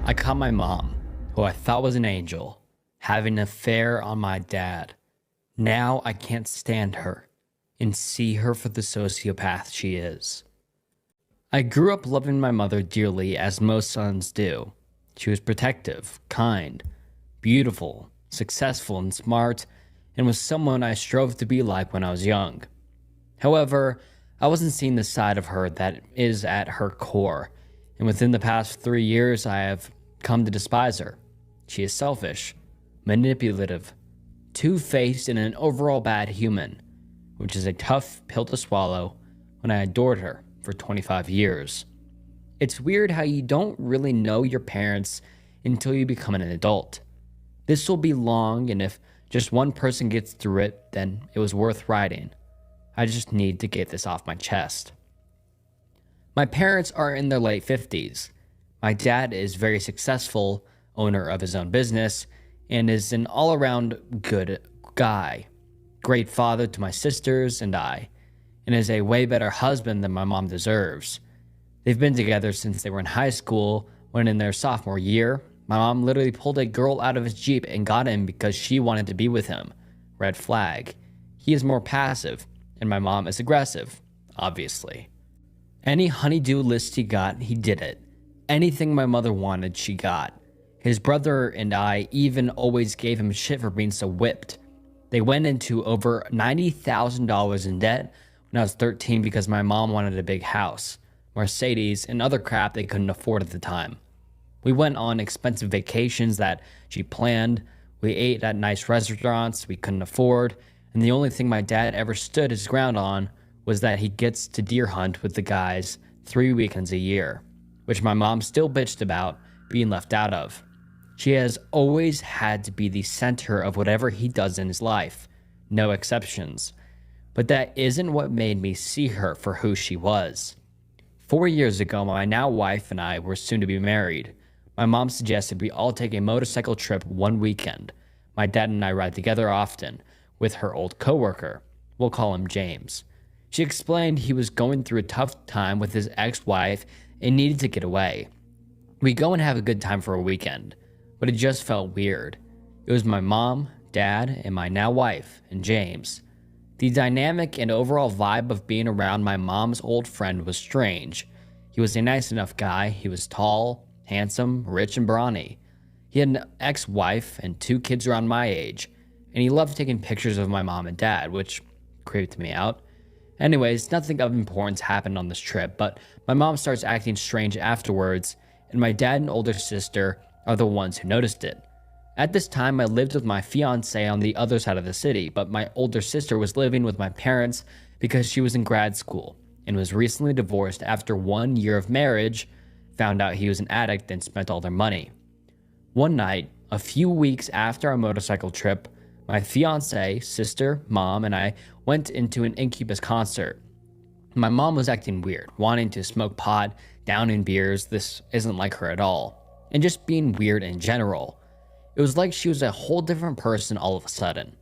I caught my mom, who I thought was an angel, having an affair on my dad. Now I can't stand her and see her for the sociopath she is. I grew up loving my mother dearly, as most sons do. She was protective, kind, beautiful, successful, and smart, and was someone I strove to be like when I was young. However, I wasn't seeing the side of her that is at her core, and within the past 3 years I have come to despise her. She is selfish, manipulative, two-faced, and an overall bad human, which is a tough pill to swallow when I adored her for 25 years. It's weird how you don't really know your parents until you become an adult. This will be long, and if just one person gets through it, then it was worth writing. I just need to get this off my chest. My parents are in their late 50s. My dad is very successful, owner of his own business, and is an all-around good guy. Great father to my sisters and I, and is a way better husband than my mom deserves. They've been together since they were in high school, when in their sophomore year, my mom literally pulled a girl out of his Jeep and got him because she wanted to be with him. Red flag. He is more passive, and my mom is aggressive, obviously. Any honey-do list he got, he did it. Anything my mother wanted, she got. His brother and I even always gave him shit for being so whipped. They went into over $90,000 in debt when I was 13 because my mom wanted a big house, Mercedes, and other crap they couldn't afford at the time. We went on expensive vacations that she planned. We ate at nice restaurants we couldn't afford, and the only thing my dad ever stood his ground on was that he gets to deer hunt with the guys 3 weekends a year, which my mom still bitched about being left out of. She has always had to be the center of whatever he does in his life, no exceptions. But that isn't what made me see her for who she was. 4 years ago, my now wife and I were soon to be married. My mom suggested we all take a motorcycle trip one weekend. My dad and I ride together often, with her old coworker. We'll call him James. She explained he was going through a tough time with his ex-wife and needed to get away. We go and have a good time for a weekend, but it just felt weird. It was my mom, dad, and my now wife, and James. The dynamic and overall vibe of being around my mom's old friend was strange. He was a nice enough guy. He was tall, handsome, rich, and brawny. He had an ex-wife and 2 kids around my age, and he loved taking pictures of my mom and dad, which creeped me out. Anyways, nothing of importance happened on this trip, but my mom starts acting strange afterwards, and my dad and older sister are the ones who noticed it. At this time, I lived with my fiance on the other side of the city, but my older sister was living with my parents because she was in grad school and was recently divorced after 1 year of marriage, found out he was an addict, and spent all their money. One night, a few weeks after our motorcycle trip, my fiance, sister, mom, and I went into an Incubus concert. My mom was acting weird, wanting to smoke pot, downing beers. This isn't like her at all, and just being weird in general. It was like she was a whole different person all of a sudden.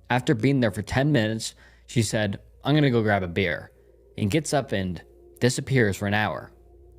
After being there for 10 minutes, she said, "I'm gonna go grab a beer," and gets up and disappears for an hour.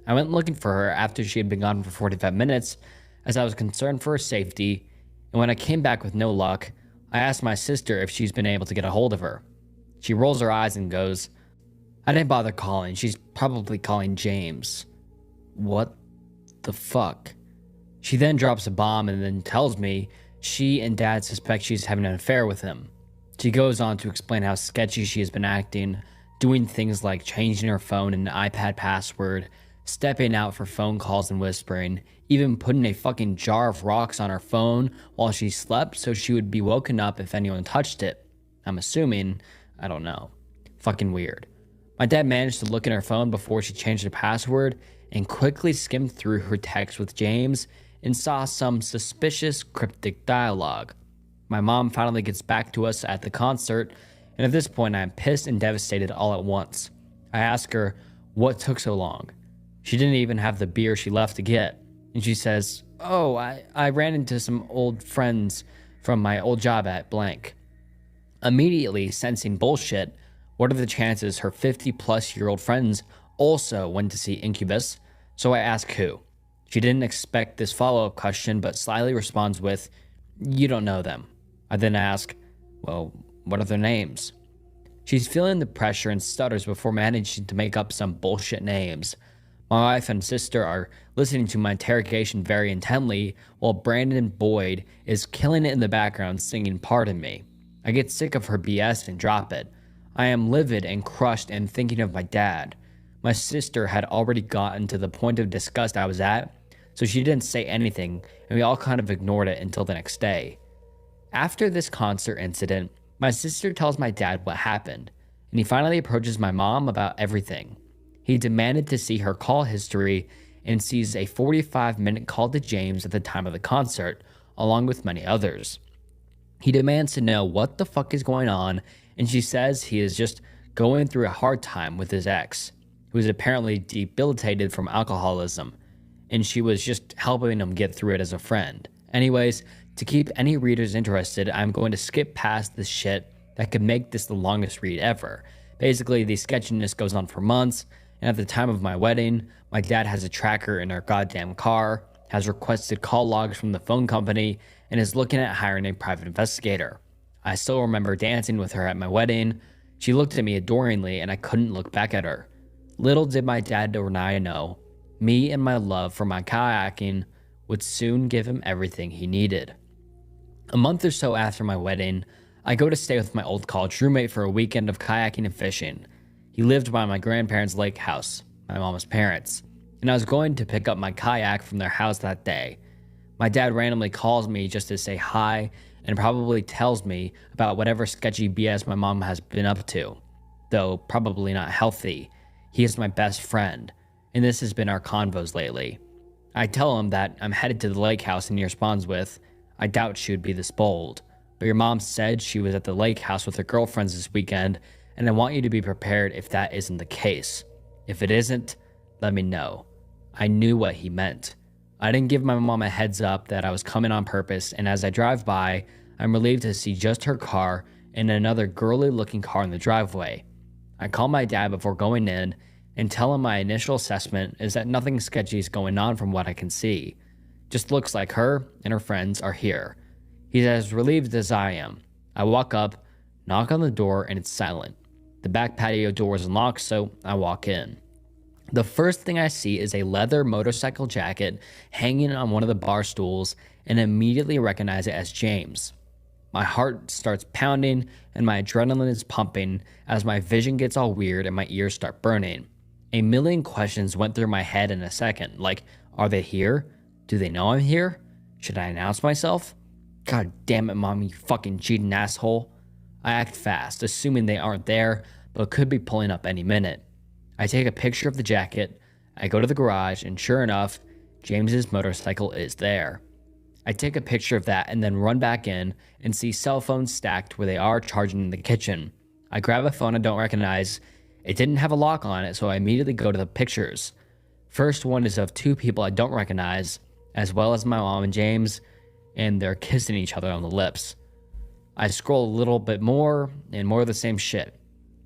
I went looking for her after she had been gone for 45 minutes, as I was concerned for her safety, and when I came back with no luck, I asked my sister if she's been able to get a hold of her. She rolls her eyes and goes, "I didn't bother calling. She's probably calling James." What the fuck? She then drops a bomb and then tells me she and dad suspect she's having an affair with him. She goes on to explain how sketchy she has been acting, doing things like changing her phone and iPad password, stepping out for phone calls and whispering, even putting a fucking jar of rocks on her phone while she slept so she would be woken up if anyone touched it. I'm assuming, I don't know. Fucking weird. My dad managed to look in her phone before she changed her password and quickly skimmed through her text with James and saw some suspicious cryptic dialogue. My mom finally gets back to us at the concert, and at this point I am pissed and devastated all at once. I ask her what took so long. She didn't even have the beer she left to get, and she says, "Oh, I ran into some old friends from my old job at blank." Immediately sensing bullshit, what are the chances her 50-plus-year-old friends also went to see Incubus? So I ask who. She didn't expect this follow-up question, but slyly responds with, "You don't know them." I then ask, "Well, what are their names?" She's feeling the pressure and stutters before managing to make up some bullshit names. My wife and sister are listening to my interrogation very intently, while Brandon Boyd is killing it in the background singing "Pardon Me." I get sick of her BS and drop it. I am livid and crushed and thinking of my dad. My sister had already gotten to the point of disgust I was at, so she didn't say anything, and we all kind of ignored it until the next day. After this concert incident, my sister tells my dad what happened, and he finally approaches my mom about everything. He demanded to see her call history and sees a 45-minute call to James at the time of the concert, along with many others. He demands to know what the fuck is going on, and she says he is just going through a hard time with his ex, who is apparently debilitated from alcoholism, and she was just helping him get through it as a friend. Anyways, to keep any readers interested, I'm going to skip past this shit that could make this the longest read ever. Basically, the sketchiness goes on for months, and at the time of my wedding, my dad has a tracker in our goddamn car, has requested call logs from the phone company, and is looking at hiring a private investigator. I still remember dancing with her at my wedding. She looked at me adoringly, and I couldn't look back at her. Little did my dad or Naya know, me and my love for my kayaking would soon give him everything he needed. A month or so after my wedding, I go to stay with my old college roommate for a weekend of kayaking and fishing. He lived by my grandparents' lake house, my mom's parents, and I was going to pick up my kayak from their house that day. My dad randomly calls me just to say hi and probably tells me about whatever sketchy BS my mom has been up to, though probably not healthy. He is my best friend, and this has been our convos lately. I tell him that I'm headed to the lake house, and he responds with, "I doubt she would be this bold, but your mom said she was at the lake house with her girlfriends this weekend, and I want you to be prepared if that isn't the case. If it isn't, let me know." I knew what he meant. I didn't give my mom a heads up that I was coming on purpose, and as I drive by, I'm relieved to see just her car and another girly looking car in the driveway. I call my dad before going in and tell him my initial assessment is that nothing sketchy is going on from what I can see. Just looks like her and her friends are here. He's as relieved as I am. I walk up, knock on the door, and it's silent. The back patio door is unlocked, so I walk in. The first thing I see is a leather motorcycle jacket hanging on one of the bar stools and immediately recognize it as James. My heart starts pounding and my adrenaline is pumping as my vision gets all weird and my ears start burning. A million questions went through my head in a second, like, are they here? Do they know I'm here? Should I announce myself? God damn it, Mom, you fucking cheating asshole. I act fast, assuming they aren't there, but could be pulling up any minute. I take a picture of the jacket, I go to the garage, and sure enough, James's motorcycle is there. I take a picture of that and then run back in and see cell phones stacked where they are charging in the kitchen. I grab a phone I don't recognize. It didn't have a lock on it, so I immediately go to the pictures. First one is of two people I don't recognize, as well as my mom and James, and they're kissing each other on the lips. I scroll a little bit more, and more of the same shit.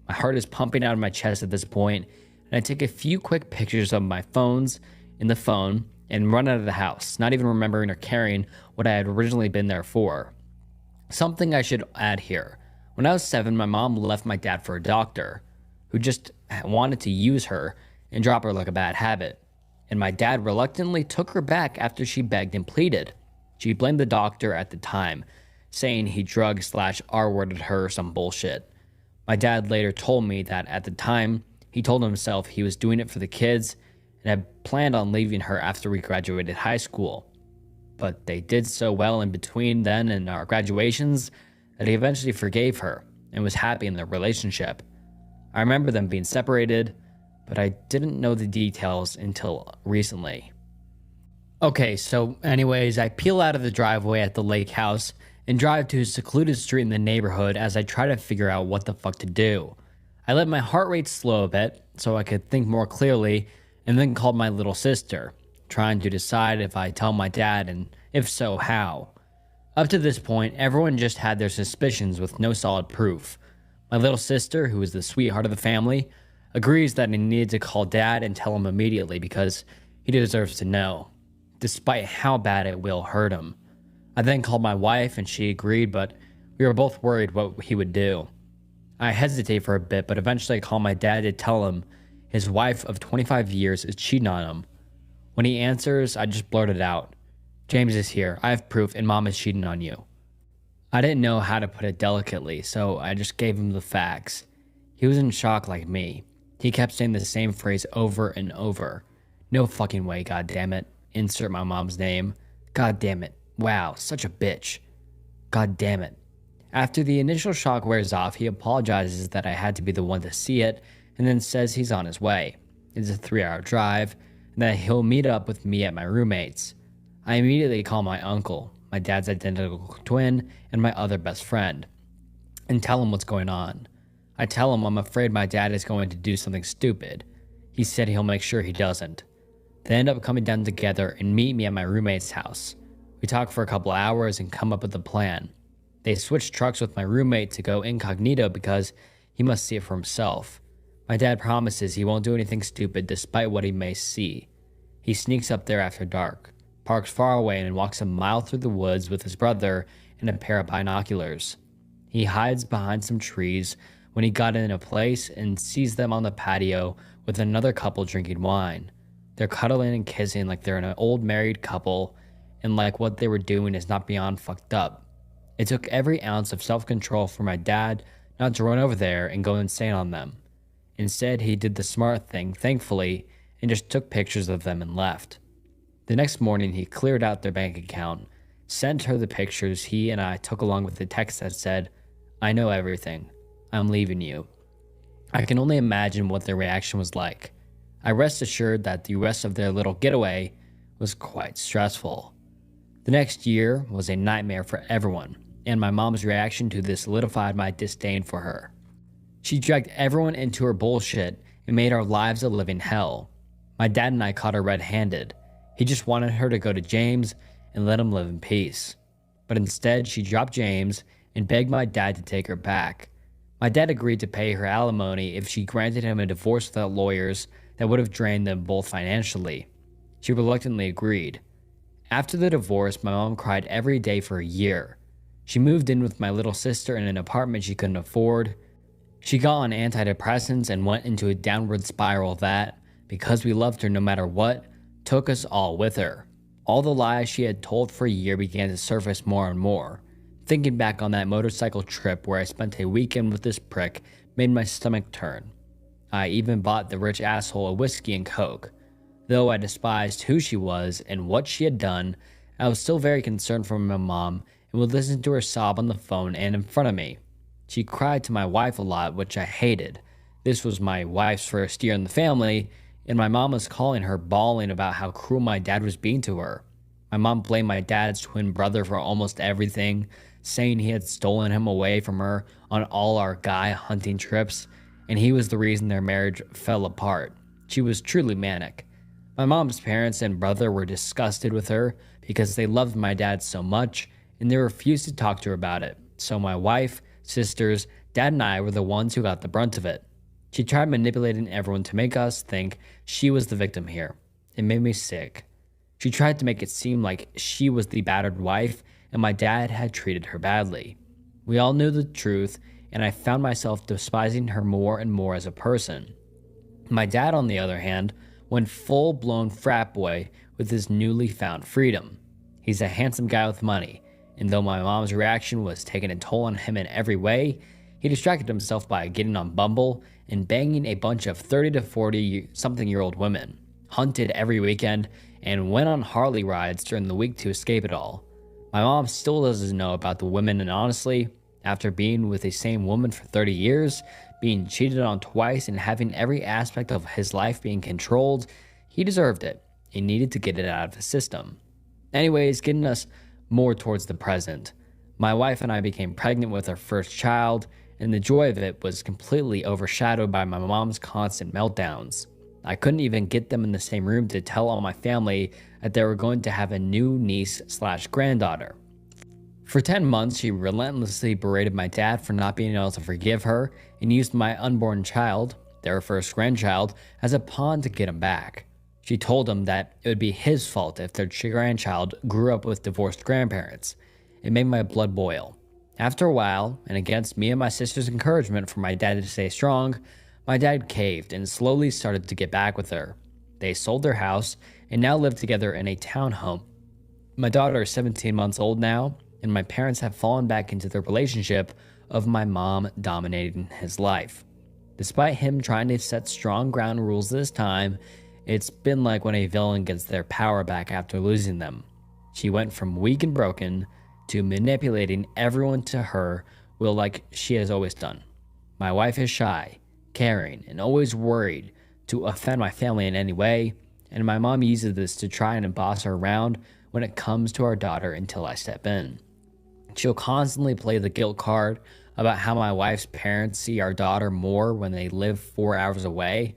My heart is pumping out of my chest at this point, and I take a few quick pictures of my phones in the phone and run out of the house, not even remembering or caring what I had originally been there for. Something I should add here. When I was 7, my mom left my dad for a doctor who just wanted to use her and drop her like a bad habit. And my dad reluctantly took her back after she begged and pleaded. She blamed the doctor at the time, saying he drug/R-worded her some bullshit. My dad later told me that at the time, he told himself he was doing it for the kids and had planned on leaving her after we graduated high school. But they did so well in between then and our graduations that he eventually forgave her and was happy in their relationship. I remember them being separated, but I didn't know the details until recently. Okay, so anyways, I peel out of the driveway at the lake house and drive to a secluded street in the neighborhood as I try to figure out what the fuck to do. I let my heart rate slow a bit so I could think more clearly and then called my little sister, trying to decide if I tell my dad and if so, how. Up to this point, everyone just had their suspicions with no solid proof. My little sister, who is the sweetheart of the family, agrees that I need to call dad and tell him immediately because he deserves to know. despite how bad it will hurt him. I then called my wife and she agreed, but we were both worried what he would do. I hesitate for a bit, but eventually I call my dad to tell him his wife of 25 years is cheating on him. When he answers, I just blurted out, "James is here. I have proof, and mom is cheating on you." I didn't know how to put it delicately, so I just gave him the facts. He was in shock like me. He kept saying the same phrase over and over. "No fucking way, goddammit. Insert my mom's name. Goddammit. Wow, such a bitch. Goddammit." After the initial shock wears off, he apologizes that I had to be the one to see it, and then says he's on his way. It's a 3-hour drive, and that he'll meet up with me at my roommate's. I immediately call my uncle, my dad's identical twin, and my other best friend, and tell him what's going on. I tell him I'm afraid my dad is going to do something stupid. He said he'll make sure he doesn't. They end up coming down together and meet me at my roommate's house. We talk for a couple hours and come up with a plan. They switch trucks with my roommate to go incognito because he must see it for himself. My dad promises he won't do anything stupid despite what he may see. He sneaks up there after dark, parks far away, and walks a mile through the woods with his brother and a pair of binoculars. He hides behind some trees when he got in a place and sees them on the patio with another couple drinking wine. They're cuddling and kissing like they're an old married couple, and like what they were doing is not beyond fucked up. It took every ounce of self-control for my dad not to run over there and go insane on them. Instead, he did the smart thing, thankfully, and just took pictures of them and left. The next morning, he cleared out their bank account, sent her the pictures he and I took along with the text that said, "I know everything. I'm leaving you." I can only imagine what their reaction was like. I rest assured that the rest of their little getaway was quite stressful. The next year was a nightmare for everyone, and my mom's reaction to this solidified my disdain for her. She dragged everyone into her bullshit and made our lives a living hell. My dad and I caught her red-handed. He just wanted her to go to James and let him live in peace. But instead, she dropped James and begged my dad to take her back. My dad agreed to pay her alimony if she granted him a divorce without lawyers that would have drained them both financially. She reluctantly agreed. After the divorce, my mom cried every day for a year. She moved in with my little sister in an apartment she couldn't afford. She got on antidepressants and went into a downward spiral that, because we loved her no matter what, took us all with her. All the lies she had told for a year began to surface more and more. Thinking back on that motorcycle trip where I spent a weekend with this prick made my stomach turn. I even bought the rich asshole a whiskey and coke. Though I despised who she was and what she had done, I was still very concerned for my mom and would listen to her sob on the phone and in front of me. She cried to my wife a lot, which I hated. This was my wife's first year in the family, and my mom was calling her bawling about how cruel my dad was being to her. My mom blamed my dad's twin brother for almost everything, saying he had stolen him away from her on all our guy hunting trips, and he was the reason their marriage fell apart. She was truly manic. My mom's parents and brother were disgusted with her because they loved my dad so much, and they refused to talk to her about it. So my wife, sisters, dad, and I were the ones who got the brunt of it. She tried manipulating everyone to make us think she was the victim here. It made me sick. She tried to make it seem like she was the battered wife and my dad had treated her badly. We all knew the truth, and I found myself despising her more and more as a person. My dad, on the other hand, went full-blown frat boy with his newly found freedom. He's a handsome guy with money, and though my mom's reaction was taking a toll on him in every way, he distracted himself by getting on Bumble and banging a bunch of 30 to 40-something-year-old women, hunted every weekend, and went on Harley rides during the week to escape it all. My mom still doesn't know about the women, and honestly, after being with the same woman for 30 years, being cheated on twice, and having every aspect of his life being controlled, he deserved it. He needed to get it out of his system. Anyways, getting us more towards the present. My wife and I became pregnant with our first child, and the joy of it was completely overshadowed by my mom's constant meltdowns. I couldn't even get them in the same room to tell all my family that they were going to have a new niece/granddaughter. For 10 months, she relentlessly berated my dad for not being able to forgive her and used my unborn child, their first grandchild, as a pawn to get him back. She told him that it would be his fault if their grandchild grew up with divorced grandparents. It made my blood boil. After a while, and against me and my sister's encouragement for my dad to stay strong, my dad caved and slowly started to get back with her. They sold their house and now live together in a townhome. My daughter is 17 months old now, and my parents have fallen back into the relationship of my mom dominating his life. Despite him trying to set strong ground rules this time, it's been like when a villain gets their power back after losing them. She went from weak and broken to manipulating everyone to her will like she has always done. My wife is shy, caring, and always worried to offend my family in any way, and my mom uses this to try and boss her around when it comes to our daughter until I step in. She'll constantly play the guilt card about how my wife's parents see our daughter more when they live 4 hours away.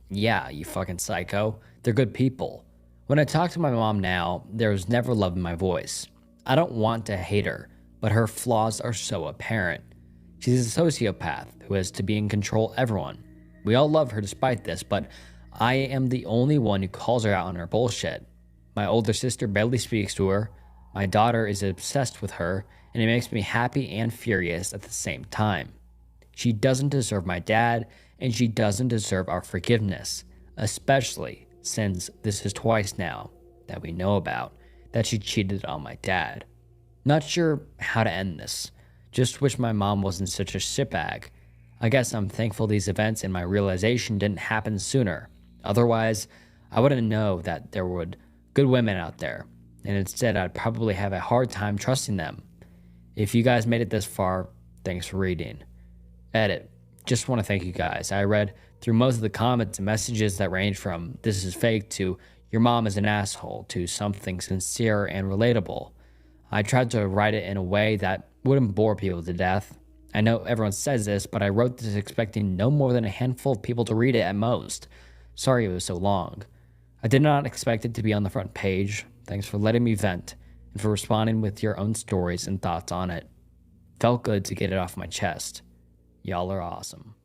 Yeah, you fucking psycho. They're good people. When I talk to my mom now, there's never love in my voice. I don't want to hate her, but her flaws are so apparent. She's a sociopath who has to be in control of everyone. We all love her despite this, but I am the only one who calls her out on her bullshit. My older sister barely speaks to her. My daughter is obsessed with her, and it makes me happy and furious at the same time. She doesn't deserve my dad, and she doesn't deserve our forgiveness, especially since this is twice now that we know about that she cheated on my dad. Not sure how to end this. Just wish my mom wasn't such a shitbag. I guess I'm thankful these events and my realization didn't happen sooner. Otherwise, I wouldn't know that there were good women out there, and instead I'd probably have a hard time trusting them. If you guys made it this far, thanks for reading. Edit. Just want to thank you guys. I read through most of the comments and messages that range from "this is fake" to "your mom is an asshole" to something sincere and relatable. I tried to write it in a way that wouldn't bore people to death. I know everyone says this, but I wrote this expecting no more than a handful of people to read it at most. Sorry it was so long. I did not expect it to be on the front page. Thanks for letting me vent and for responding with your own stories and thoughts on it. Felt good to get it off my chest. Y'all are awesome.